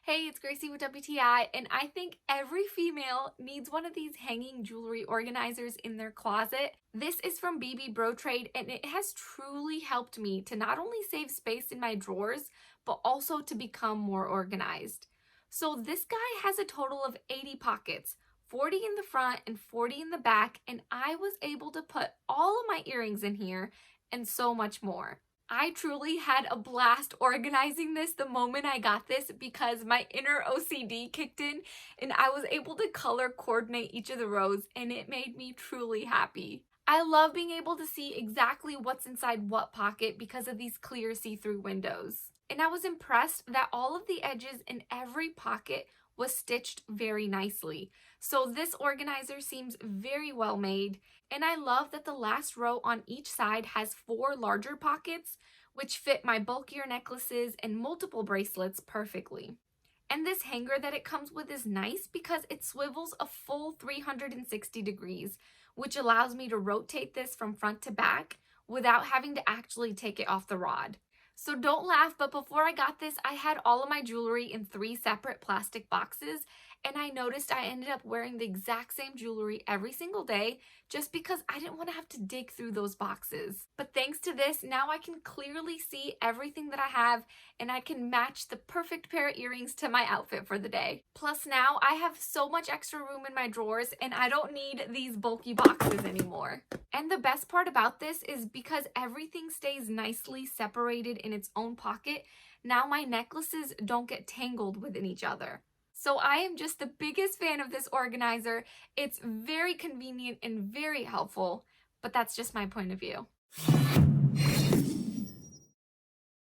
Hey, it's Gracie with WTI, and I think every female needs one of these hanging jewelry organizers in their closet. This is from Brotrade, and it has truly helped me to not only save space in my drawers, but also to become more organized. So this guy has a total of 80 pockets, 40 in the front and 40 in the back, and I was able to put all of my earrings in here and so much more. I truly had a blast organizing this the moment I got this because my inner OCD kicked in and I was able to color coordinate each of the rows, and it made me truly happy. I love being able to see exactly what's inside what pocket because of these clear see-through windows. And I was impressed that all of the edges in every pocket was stitched very nicely. So this organizer seems very well made, and I love that the last row on each side has 4 larger pockets, which fit my bulkier necklaces and multiple bracelets perfectly. And this hanger that it comes with is nice because it swivels a full 360 degrees, which allows me to rotate this from front to back without having to actually take it off the rod. So don't laugh, but before I got this, I had all of my jewelry in 3 separate plastic boxes, and I noticed I ended up wearing the exact same jewelry every single day just because I didn't want to have to dig through those boxes. But thanks to this, now I can clearly see everything that I have, and I can match the perfect pair of earrings to my outfit for the day. Plus now I have so much extra room in my drawers, and I don't need these bulky boxes anymore. And the best part about this is because everything stays nicely separated in its own pocket, now my necklaces don't get tangled within each other. So I am just the biggest fan of this organizer. It's very convenient and very helpful, but that's just my point of view.